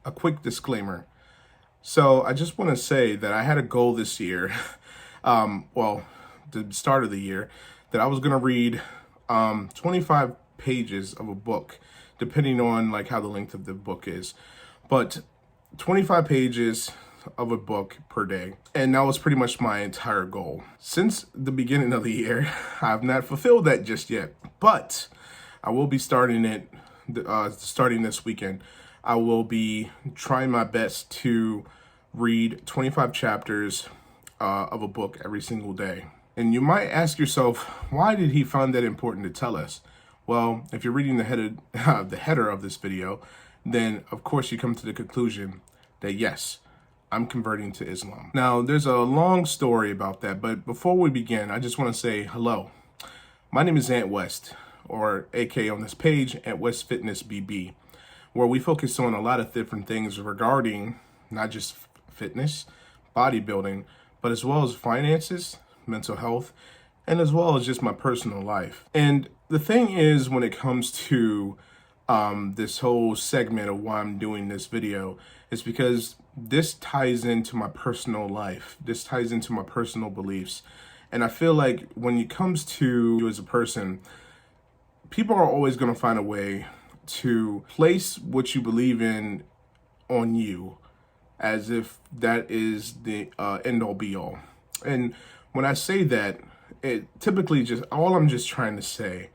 a quick disclaimer. So I just want to say that I had a goal this year, well, the start of the year, that I was going to read 25 pages of a book, depending on like how the length of the book is. But 25 pages of a book per day. And that was pretty much my entire goal. Since the beginning of the year, I've not fulfilled that just yet, but I will be starting it, starting this weekend. I will be trying my best to read 25 chapters of a book every single day. And you might ask yourself, why did he find that important to tell us? Well, if you're reading the header of this video, then of course you come to the conclusion that yes, I'm converting to Islam. Now, there's a long story about that, but before we begin, I just want to say hello. My name is Ant West, or AK on this page, Ant West Fitness BB, where we focus on a lot of different things regarding not just fitness, bodybuilding, but as well as finances, mental health, and as well as just my personal life. And the thing is, when it comes to this whole segment of why I'm doing this video, is because this ties into my personal life. This ties into my personal beliefs. And I feel like when it comes to you as a person, people are always going to find a way to place what you believe in on you as if that is the end all be all. And when I say that, it typically just, all I'm just trying to say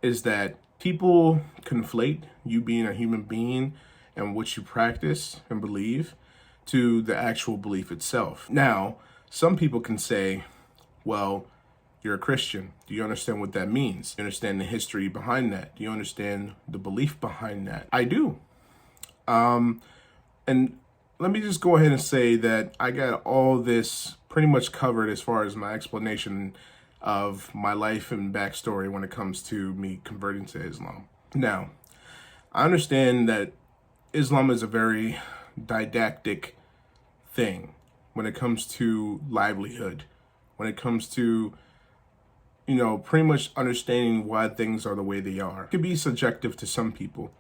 is that people conflate you being a human being and what you practice and believe to the actual belief itself. Now, some people can say, well, you're a Christian. Do you understand what that means? Do you understand the history behind that? Do you understand the belief behind that? I do. And let me just go ahead and say that I got all this pretty much covered as far as my explanation of my life and backstory when it comes to me converting to Islam. Now, I understand that Islam is a very didactic thing when it comes to livelihood, when it comes to, you know, pretty much understanding why things are the way they are. It could be subjective to some people,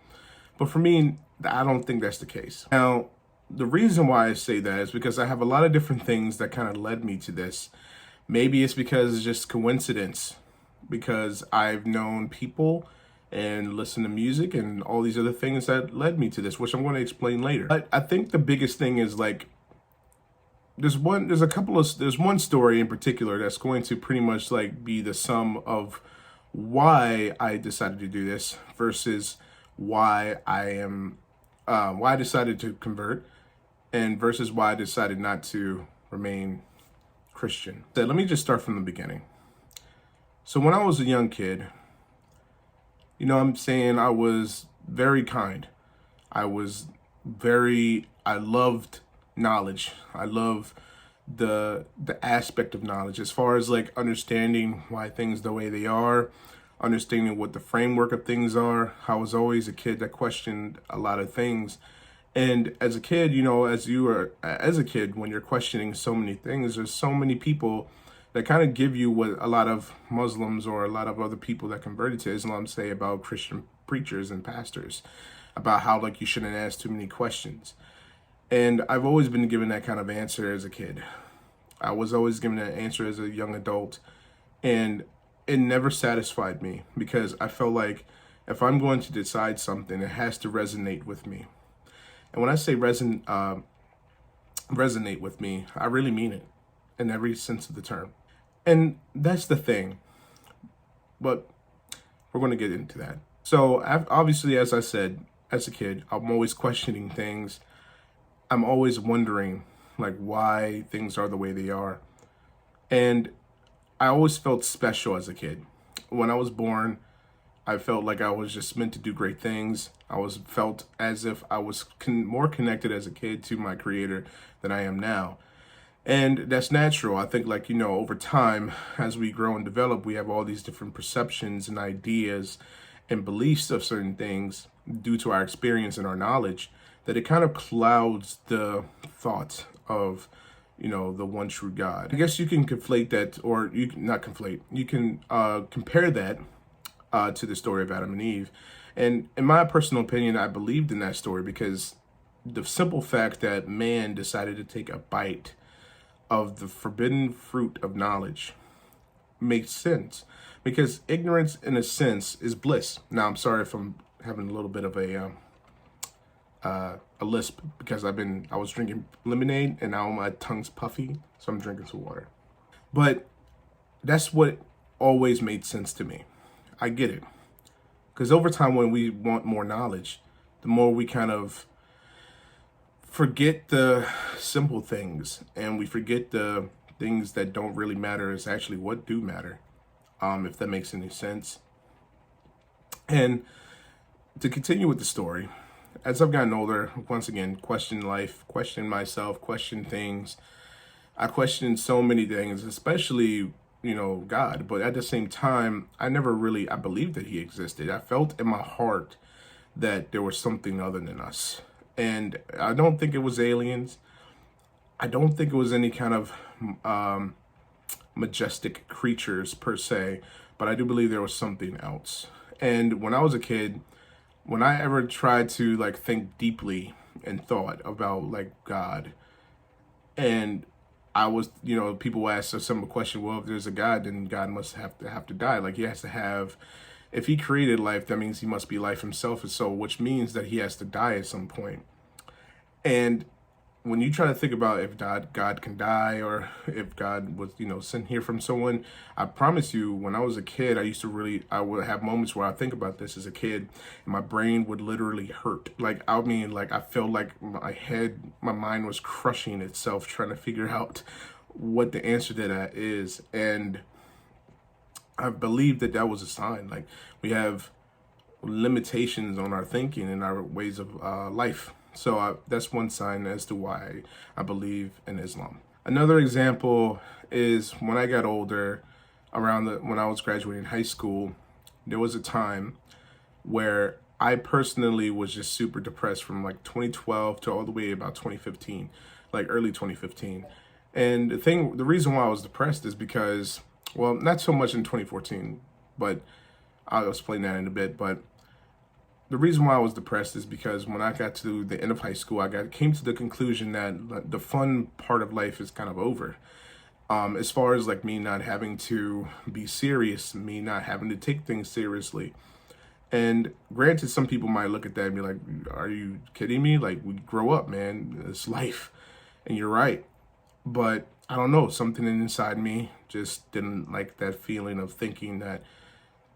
but for me, I don't think that's the case. Now, the reason why I say that is because I have a lot of different things that kind of led me to this. Maybe it's because it's just coincidence, because I've known people and listened to music and all these other things that led me to this, which I'm going to explain later. But I think the biggest thing is like, there's one story in particular that's going to pretty much like be the sum of why I decided to do this versus why I decided to convert, and versus why I decided not to remain Christian. So let me just start from the beginning. So when I was a young kid, you know, I'm saying I was very kind. I loved knowledge. I love the aspect of knowledge as far as like understanding why things the way they are, understanding what the framework of things are. I was always a kid that questioned a lot of things. And as a kid, you know, as a kid, when you're questioning so many things, there's so many people that kind of give you what a lot of Muslims or a lot of other people that converted to Islam say about Christian preachers and pastors, about how like you shouldn't ask too many questions. And I've always been given that kind of answer as a kid. I was always given that answer as a young adult, and it never satisfied me because I felt like if I'm going to decide something, it has to resonate with me. And when I say resonate with me, I really mean it in every sense of the term. And that's the thing. But we're going to get into that. So obviously, as I said, as a kid, I'm always questioning things. I'm always wondering like why things are the way they are. And I always felt special as a kid. When I was born, I felt like I was just meant to do great things. Felt as if I was more connected as a kid to my creator than I am now. And that's natural. I think like, you know, over time, as we grow and develop, we have all these different perceptions and ideas and beliefs of certain things due to our experience and our knowledge, that it kind of clouds the thought of, you know, the one true God. I guess you can conflate that, or you can not conflate. You can compare that to the story of Adam and Eve. And in my personal opinion, I believed in that story because the simple fact that man decided to take a bite of the forbidden fruit of knowledge makes sense, because ignorance in a sense is bliss. Now I'm sorry if I'm having a little bit of a lisp, because I was drinking lemonade and now my tongue's puffy, so I'm drinking some water. But that's what always made sense to me. I get it, because over time, when we want more knowledge, the more we kind of forget the simple things, and we forget the things that don't really matter is actually what do matter, if that makes any sense. And to continue with the story, as I've gotten older, once again, question life, question myself, question things. I questioned so many things, especially, God. But at the same time, I believed that he existed. I felt in my heart that there was something other than us. And I don't think it was aliens. I don't think it was any kind of majestic creatures per se, but I do believe there was something else. And when I was a kid, when I ever tried to think deeply and thought about God, and I was, people ask a simple question, well, if there's a God, then God must have to die. He has to have, if he created life, that means he must be life himself. And so, which means that he has to die at some point. And when you try to think about if God can die, or if God was, sent here from someone, I promise you, when I was a kid, I would have moments where I think about this as a kid, and my brain would literally hurt. I felt like my mind was crushing itself trying to figure out what the answer to that is. And I believe that was a sign. We have limitations on our thinking and our ways of life. So that's one sign as to why I believe in Islam. Another example is when I got older, when I was graduating high school, there was a time where I personally was just super depressed from 2012 to all the way about 2015, early 2015. And the reason why I was depressed is because, well, not so much in 2014, but I'll explain that in a bit. But the reason why I was depressed is because when I got to the end of high school, came to the conclusion that the fun part of life is kind of over. As far as me not having to be serious, me not having to take things seriously. And granted, some people might look at that and be like, are you kidding me? We grow up, man, it's life. And you're right. But I don't know, something inside me just didn't like that feeling of thinking that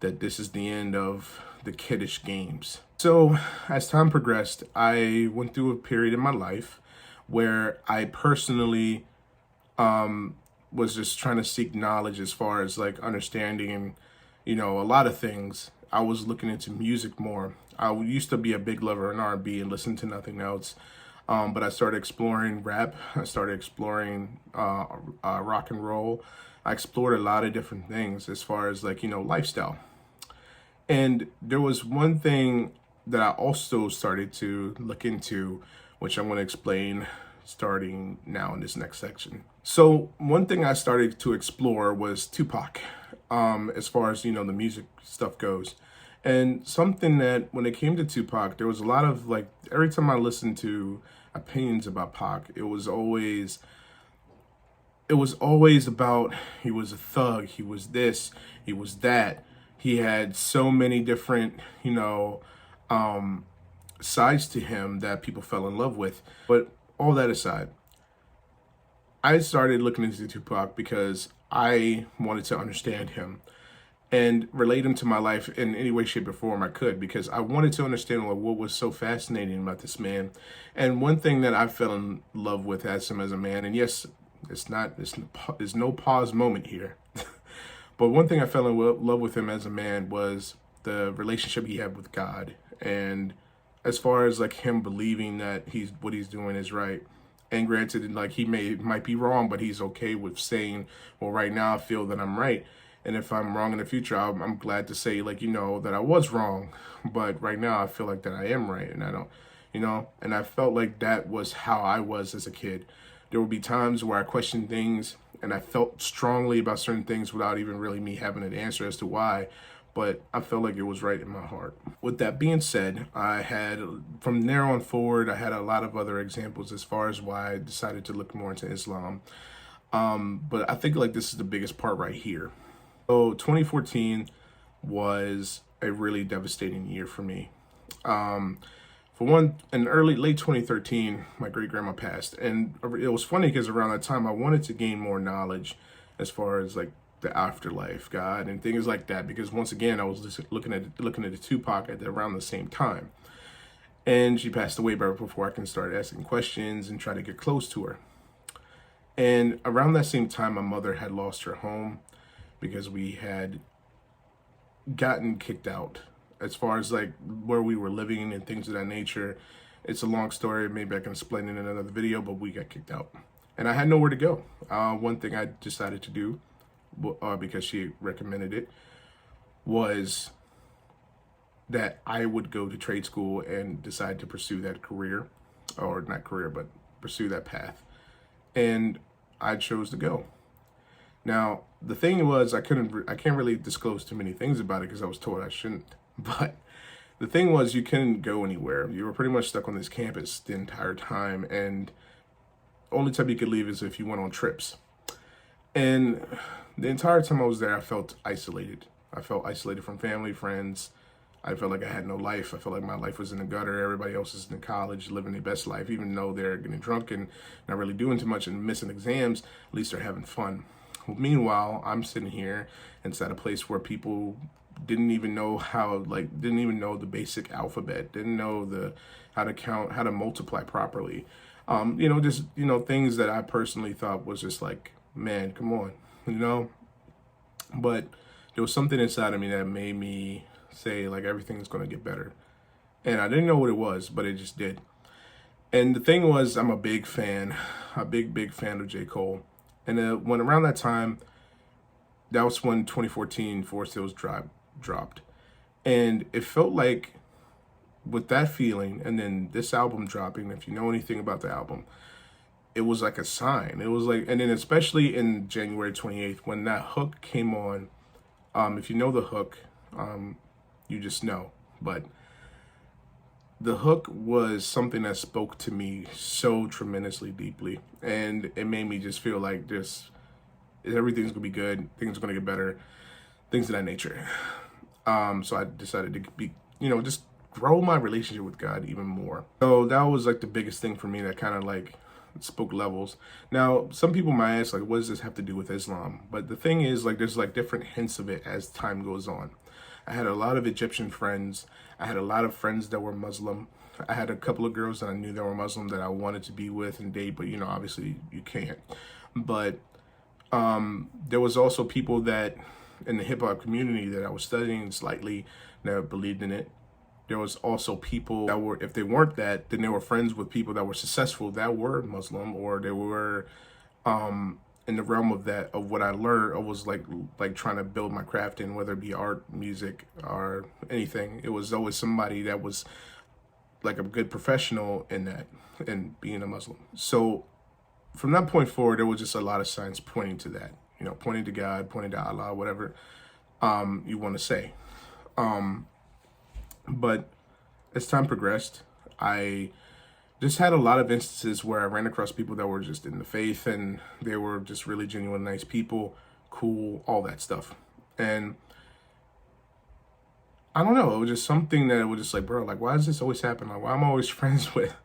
this is the end of the kiddish games. So as time progressed, I went through a period in my life where I personally was just trying to seek knowledge as far as understanding, a lot of things. I was looking into music more. I used to be a big lover in R&B and listen to nothing else. But I started exploring rap. I started exploring rock and roll. I explored a lot of different things as far as lifestyle. And there was one thing that I also started to look into, which I'm going to explain starting now in this next section. So one thing I started to explore was Tupac, as far as, the music stuff goes. And something that when it came to Tupac, there was a lot of every time I listened to opinions about Pac, it was always about he was a thug, he was this, he was that. He had so many different, sides to him that people fell in love with. But all that aside, I started looking into Tupac because I wanted to understand him and relate him to my life in any way, shape, or form I could, because I wanted to understand what was so fascinating about this man. And one thing that I fell in love with as him as a man, and yes, there's no pause moment here. But one thing I fell in love with him as a man was the relationship he had with God. And as far as him believing that what he's doing is right. And granted, he might be wrong, but he's okay with saying, well, right now I feel that I'm right. And if I'm wrong in the future, I'm glad to say, that I was wrong. But right now I feel that I am right. And I don't, and I felt like that was how I was as a kid. There would be times where I questioned things and I felt strongly about certain things without even really me having an answer as to why. but I felt like it was right in my heart. With that being said, I had, from there on forward, I had a lot of other examples as far as why I decided to look more into Islam. But I think like this is the biggest part right here. So 2014 was a really devastating year for me. For one, in late 2013, my great grandma passed, and it was funny because around that time I wanted to gain more knowledge as far as like the afterlife, God, and things like that. Because once again, I was just looking at the Tupac at around the same time, and she passed away right before I can start asking questions and try to get close to her. And around that same time, my mother had lost her home because we had gotten kicked out as far as like where we were living and things of that nature. It's a long story. Maybe I can explain it in another video, but we got kicked out and I had nowhere to go. One thing I decided to do, because she recommended it, was that I would go to trade school and decide to pursue that career, or not career, but pursue that path. And I chose to go. Now, the thing was, I can't really disclose too many things about it because I was told I shouldn't. But the thing was, you couldn't go anywhere. You were pretty much stuck on this campus the entire time, and only time you could leave is if you went on trips. And the entire time I was there, I felt isolated. I felt isolated from family, friends. I felt like I had no life. I felt like my life was in the gutter. Everybody else is in college, living their best life, even though they're getting drunk and not really doing too much and missing exams. At least they're having fun. Meanwhile, I'm sitting here inside a place where people didn't even know didn't even know the basic alphabet, didn't know how to count, how to multiply properly. Just things that I personally thought was just like, man, come on, But there was something inside of me that made me say like everything's gonna get better, and I didn't know what it was, but it just did. And the thing was, I'm a big fan, a big fan of J. Cole, and when around that time, that was when 2014 Forest Hills dropped, and it felt like with that feeling, and then this album dropping. If you know anything about the album, it was like a sign. It was like, and then especially in January 28th when that hook came on. If you know the hook, you just know. But the hook was something that spoke to me so tremendously deeply, and it made me just feel like everything's gonna be good, things are gonna get better, things of that nature. So I decided to be, just grow my relationship with God even more. So that was like the biggest thing for me that kind of like spoke levels. Now, some people might ask, like, what does this have to do with Islam? But the thing is, like, there's like different hints of it as time goes on. I had a lot of Egyptian friends. I had a lot of friends that were Muslim. I had a couple of girls that I knew that were Muslim that I wanted to be with and date, but obviously you can't. But there was also people that in the hip hop community that I was studying slightly that believed in it. There was also people that were, if they weren't that, then they were friends with people that were successful that were Muslim, or they were in the realm of that, of what I learned. I was like trying to build my craft in, whether it be art, music, or anything. It was always somebody that was like a good professional in that, and being a Muslim. So from that point forward, there was just a lot of signs pointing to that, pointing to God, pointing to Allah, whatever you want to say. But as time progressed, I just had a lot of instances where I ran across people that were just in the faith, and they were just really genuine, nice people, cool, all that stuff. And I don't know, it was just something that it was just like, bro, like, why does this always happen? Like, why am I always friends with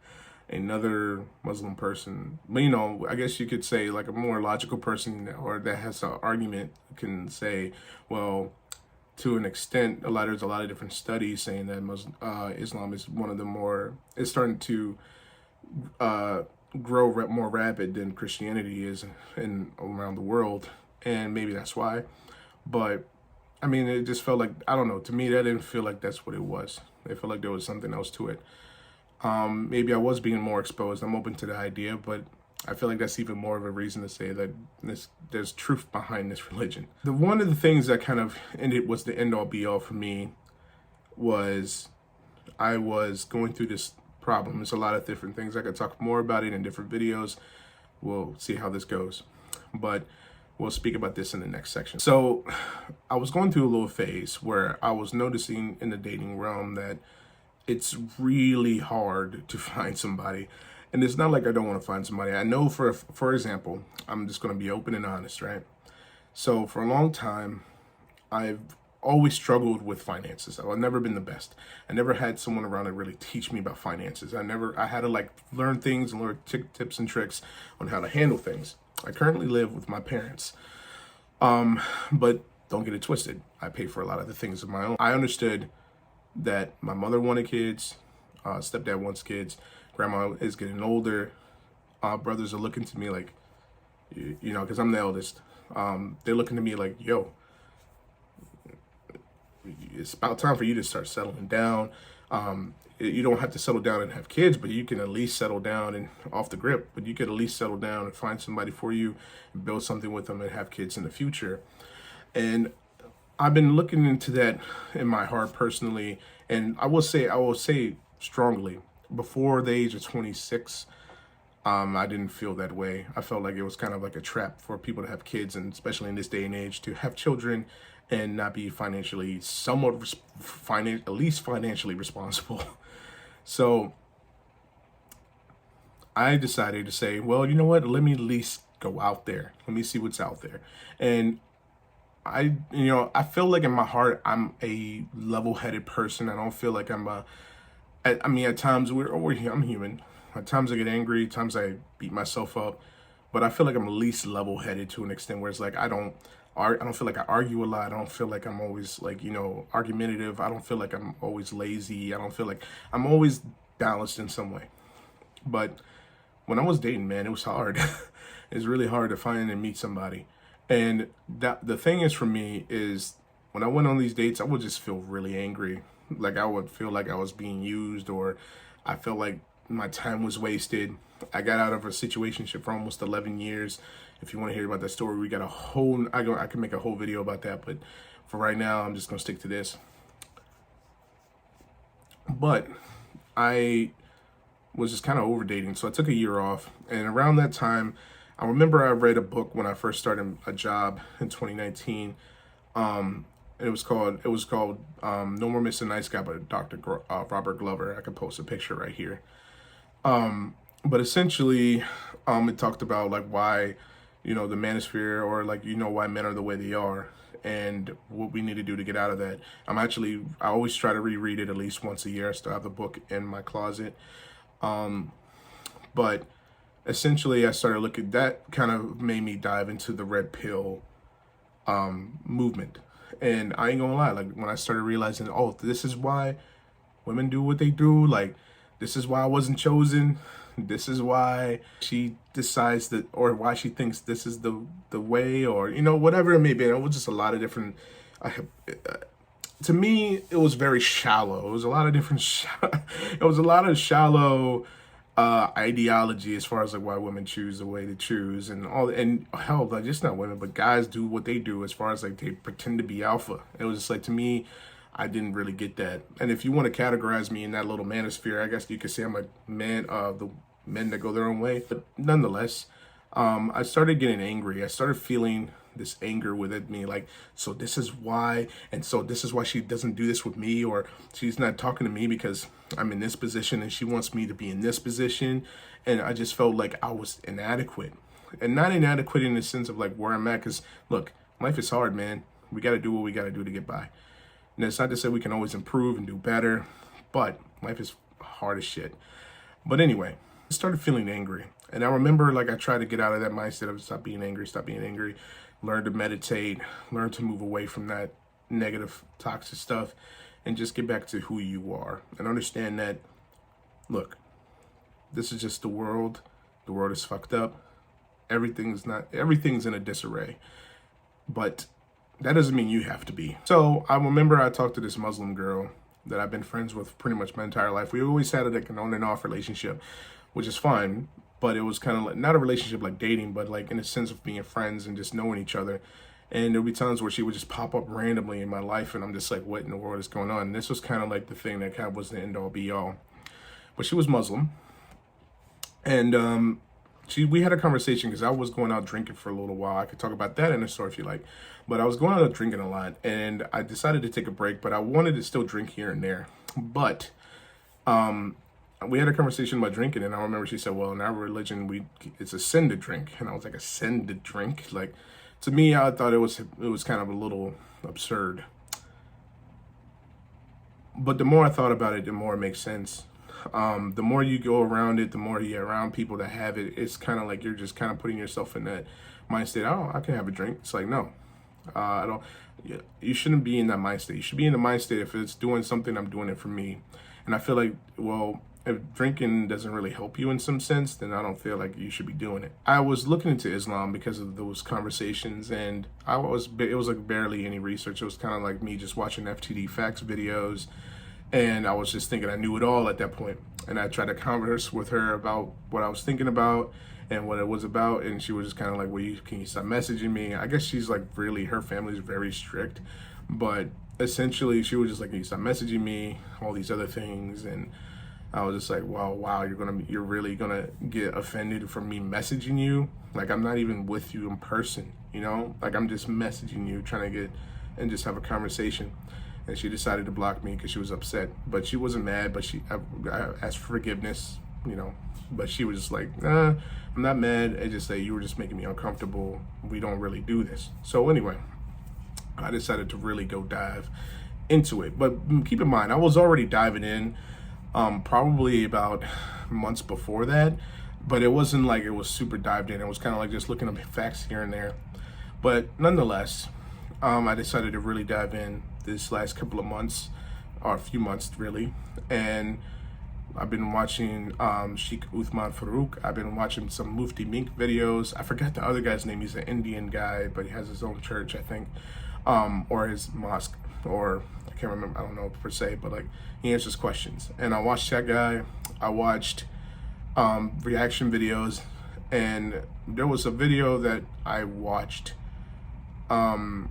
another Muslim person? But, I guess you could say like a more logical person, or that has an argument, can say, well, to an extent, there's a lot of different studies saying that Islam is one of the it's starting to grow more rapid than Christianity is around the world, and maybe that's why. But I mean, it just felt like, I don't know, to me that didn't feel like that's what it was. It felt like there was something else to it. Maybe I was being more exposed. I'm open to the idea, but I feel like that's even more of a reason to say that there's truth behind this religion. One of the things that kind of was the end all be all for me was I was going through this problem. There's a lot of different things. I could talk more about it in different videos. We'll see how this goes. But we'll speak about this in the next section. So I was going through a little phase where I was noticing in the dating realm that it's really hard to find somebody. And it's not like I don't want to find somebody. I know for example, I'm just going to be open and honest, right? So for a long time, I've always struggled with finances. I've never been the best. I never had someone around to really teach me about finances. I had to like learn things and learn tips and tricks on how to handle things. I currently live with my parents. But don't get it twisted. I pay for a lot of the things of my own. I understood that my mother wanted kids, stepdad wants kids, grandma is getting older, brothers are looking to me like, you know, because I'm the eldest, they're looking to me like, yo, it's about time for you to start settling down. You don't have to settle down and have kids, but you can at least settle down and off the grip, but you could at least settle down and find somebody for you and build something with them and have kids in the future. And I've been looking into that in my heart personally. And I will say strongly, before the age of 26, I didn't feel that way. I felt like it was kind of like a trap for people to have kids, and especially in this day and age, to have children and not be financially, at least financially responsible. So I decided to say, well, you know what? Let me at least go out there. Let me see what's out there. And I feel like in my heart, I'm a level-headed person. I don't feel like I mean, at times I'm human. At times I get angry, at times I beat myself up, but I feel like I'm at least level-headed to an extent where it's like I don't feel like I argue a lot. I don't feel like I'm always like, argumentative. I don't feel like I'm always lazy. I don't feel like I'm always balanced in some way. But when I was dating, man, it was hard. It's really hard to find and meet somebody. And the thing is for me is when I went on these dates, I would just feel really angry. Like I would feel like I was being used, or I felt like my time was wasted. I got out of a situationship for almost 11 years. If you want to hear about that story, we got I can make a whole video about that. But for right now, I'm just going to stick to this. But I was just kind of over dating. So I took a year off. And around that time, I remember I read a book when I first started a job in 2019. It was called No More Mr. Nice Guy by Robert Glover. I can post a picture right here. But essentially, it talked about like why, the manosphere, or like, why men are the way they are and what we need to do to get out of that. I always try to reread it at least once a year. I still have the book in my closet. But essentially I started looking, that kind of made me dive into the red pill, movement. And I ain't gonna lie, like when I started realizing, oh, this is why women do what they do. Like, this is why I wasn't chosen. This is why she decides that, or why she thinks this is the way, or, whatever it may be. It was just a lot of different, to me, it was very shallow. It was a lot of different, it was a lot of shallow ideology as far as like why women choose the way they choose, and hell, like just not women, but guys do what they do as far as like they pretend to be alpha. It was just like, to me, I didn't really get that. And if you want to categorize me in that little manosphere, I guess you could say I'm a man of the men that go their own way. But nonetheless, I started getting angry. I started feeling this anger within me, like, so this is why, and so this is why she doesn't do this with me, or she's not talking to me because I'm in this position and she wants me to be in this position. And I just felt like I was inadequate, and not inadequate in the sense of like where I'm at, because look, life is hard, man. We got to do what we got to do to get by. And it's not to say we can always improve and do better, but life is hard as shit. But anyway, I started feeling angry. And I remember, like, I tried to get out of that mindset of stop being angry, learn to meditate, learn to move away from that negative, toxic stuff, and just get back to who you are. And understand that, look, this is just the world. The world is fucked up. Everything's in a disarray. But that doesn't mean you have to be. So I remember I talked to this Muslim girl that I've been friends with pretty much my entire life. We always had like an on and off relationship, which is fine. But it was kind of like, not a relationship like dating, but like in a sense of being friends and just knowing each other. And there'll be times where she would just pop up randomly in my life, and I'm just like, what in the world is going on? And this was kind of like the thing that kind of was the end all be all. But she was Muslim. And we had a conversation because I was going out drinking for a little while. I could talk about that in a story if you like. But I was going out drinking a lot, and I decided to take a break, but I wanted to still drink here and there. But we had a conversation about drinking, and I remember she said, well, in our religion, it's a sin to drink. And I was like, a sin to drink? Like, to me, I thought it was kind of a little absurd. But the more I thought about it, the more it makes sense. The more you go around it, the more you get around people that have it, it's kind of like you're just kind of putting yourself in that mind state. Oh, I can have a drink. It's like, no, I don't. You shouldn't be in that mind state. You should be in the mind state if it's doing something, I'm doing it for me. And I feel like, well, if drinking doesn't really help you in some sense, then I don't feel like you should be doing it. I was looking into Islam because of those conversations, and it was like barely any research. It was kind of like me just watching FTD facts videos, and I was just thinking I knew it all at that point. And I tried to converse with her about what I was thinking about and what it was about, and she was just kind of like, well, can you stop messaging me? I guess she's like, really, her family's very strict, but essentially she was just like, can you stop messaging me, all these other things. And I was just like, wow, you're really gonna get offended from me messaging you? Like, I'm not even with you in person, you know? Like, I'm just messaging you, trying to get and just have a conversation. And she decided to block me because she was upset. But she wasn't mad, but I asked for forgiveness, you know? But she was just like, nah, I'm not mad. I just say, you were just making me uncomfortable. We don't really do this. So anyway, I decided to really go dive into it. But keep in mind, I was already diving in probably about months before that, but it wasn't like it was super dived in. It was kind of like just looking up facts here and there. But nonetheless, I decided to really dive in this last couple of months, or a few months really. And I've been watching Sheikh Uthman Farooq. I've been watching some Mufti Mink videos. I forgot the other guy's name. He's an Indian guy, but he has his own church, I think, or his mosque, or I can't remember, I don't know per se, but like, he answers questions. And I watched that guy. I watched reaction videos, and there was a video that I watched by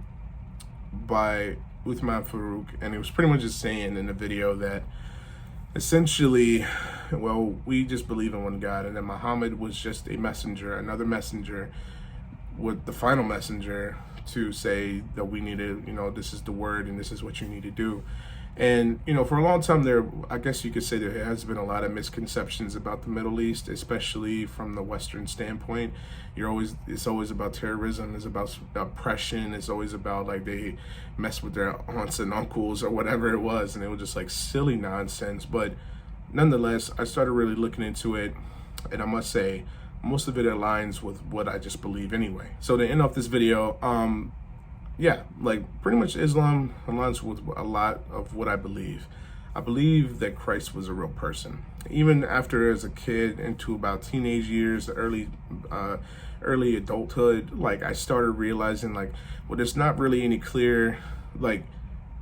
Uthman Farooq, and he was pretty much just saying in the video that essentially, well, we just believe in one God, and that Muhammad was just a messenger, another messenger, with the final messenger to say that we need to, you know, this is the word and this is what you need to do. And, you know, for a long time there, I guess you could say there has been a lot of misconceptions about the Middle East, especially from the Western standpoint. It's always about terrorism, it's about oppression, it's always about like they mess with their aunts and uncles or whatever it was, and it was just like silly nonsense. But nonetheless, I started really looking into it, and I must say, most of it aligns with what I just believe anyway. So to end off this video, yeah, like pretty much Islam aligns with a lot of what I believe. I believe that Christ was a real person. Even after as a kid into about teenage years, early adulthood, like I started realizing like, well, there's not really any clear, like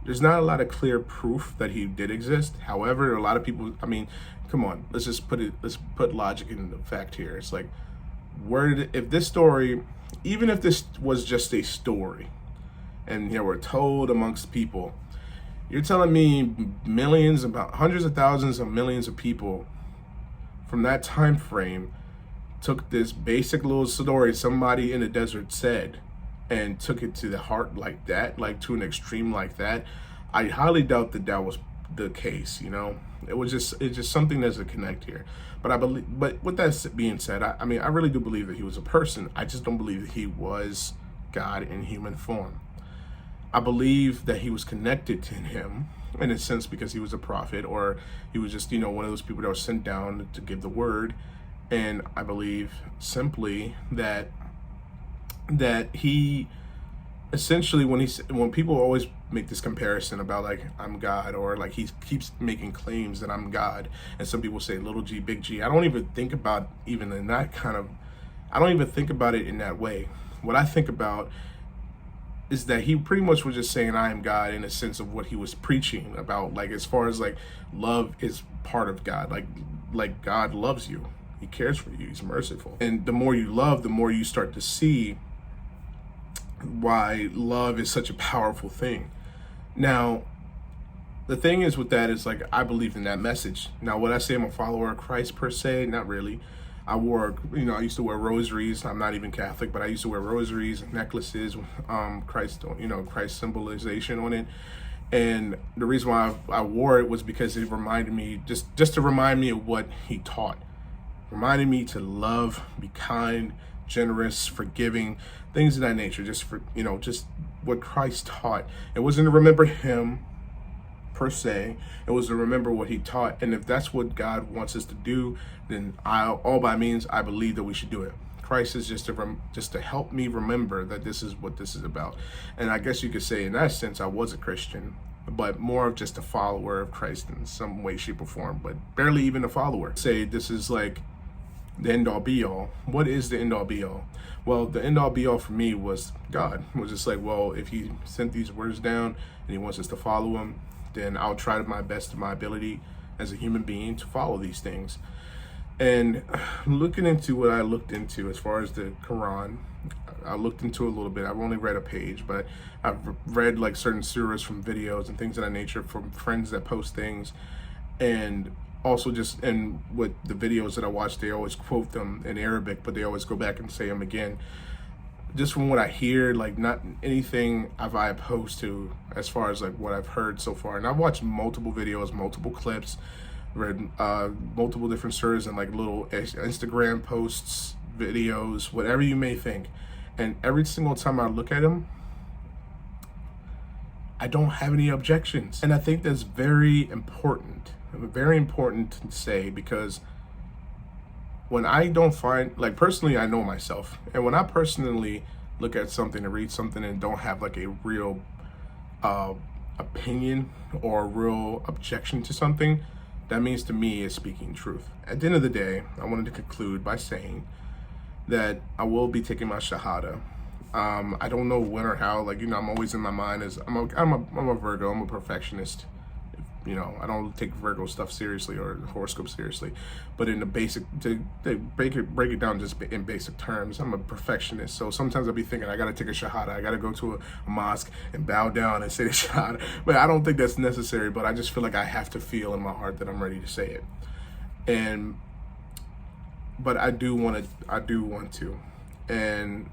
there's not a lot of clear proof that he did exist. However, a lot of people, I mean, come on, let's put logic in the fact here. It's like, if this story, even if this was just a story, and they were told amongst people, you're telling me millions, about hundreds of thousands of millions of people from that time frame took this basic little story somebody in the desert said and took it to the heart like that, like to an extreme like that. I highly doubt that that was the case, you know. It's just something that's a connect here. But I believe, but with that being said, I mean, I really do believe that he was a person. I just don't believe that he was God in human form. I believe that he was connected to him in a sense because he was a prophet, or he was just, you know, one of those people that was sent down to give the word. And I believe simply that he essentially, when people always make this comparison about like, I'm God, or like he keeps making claims that I'm God, and some people say little g, big G, I don't even think about I don't even think about it in that way. What I think about is that he pretty much was just saying I am God in a sense of what he was preaching about, like as far as like love is part of God, like God loves you, he cares for you, he's merciful. And the more you love, the more you start to see why love is such a powerful thing. Now, the thing is with that is like, I believe in that message. Now, would I say I'm a follower of Christ per se? Not really. I wore, I used to wear rosaries. I'm not even Catholic, but I used to wear rosaries and necklaces, Christ, Christ symbolization on it. And the reason why I wore it was because it reminded me, just to remind me of what he taught. Reminded me to love, be kind, generous, forgiving, things of that nature. Just just what Christ taught. It wasn't to remember him per se. It was to remember what he taught. And if that's what God wants us to do, then all by means, I believe that we should do it. Christ is just to help me remember that this is what this is about. And I guess you could say in that sense, I was a Christian, but more of just a follower of Christ in some way, shape, or form, but barely even a follower. Say this is like the end all be all. What is the end all be all? Well, the end all be all for me was God. It was just like, well, if he sent these words down and he wants us to follow him, then I'll try to my best of my ability as a human being to follow these things. And looking into what I looked into as far as the Quran, I looked into a little bit. I've only read a page, but I've read like certain surahs from videos and things of that nature from friends that post things. And also just in with the videos that I watch, they always quote them in Arabic, but they always go back and say them again. Just from what I hear, like not anything have I opposed to as far as like what I've heard so far. And I've watched multiple videos, multiple clips, read multiple different surahs and like little Instagram posts, videos, whatever you may think. And every single time I look at them, I don't have any objections. And I think that's very important to say, because when I don't find, like personally, I know myself. And when I personally look at something and read something and don't have like a real opinion or a real objection to something, that means to me is speaking truth. At the end of the day, I wanted to conclude by saying that I will be taking my Shahada. I don't know when or how, like, I'm always in my mind as I'm a Virgo, I'm a perfectionist. I don't take Virgo stuff seriously or horoscope seriously, but in the basic, to break it down just in basic terms, I'm a perfectionist. So sometimes I'll be thinking I gotta take a Shahada, I gotta go to a mosque and bow down and say the Shahada, but I don't think that's necessary. But I just feel like I have to feel in my heart that I'm ready to say it, but I do want to, and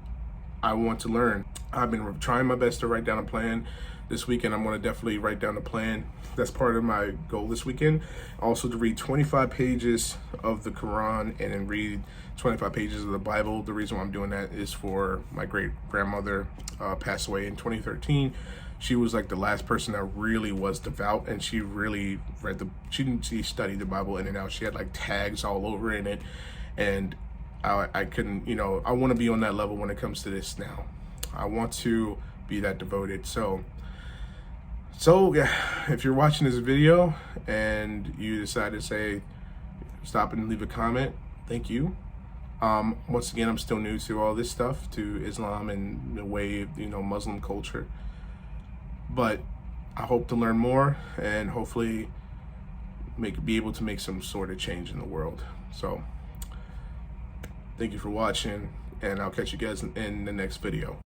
I want to learn. I've been trying my best to write down a plan. This weekend, I'm going to definitely write down a plan. That's part of my goal this weekend. Also to read 25 pages of the Quran and then read 25 pages of the Bible. The reason why I'm doing that is for my great grandmother passed away in 2013. She was like the last person that really was devout, and she really she studied the Bible in and out. She had like tags all over in it, and I couldn't, I want to be on that level when it comes to this now. I want to be that devoted. So yeah, if you're watching this video and you decide to say, stop and leave a comment, thank you. Once again, I'm still new to all this stuff, to Islam and the way, Muslim culture. But I hope to learn more and hopefully be able to make some sort of change in the world. So thank you for watching, and I'll catch you guys in the next video.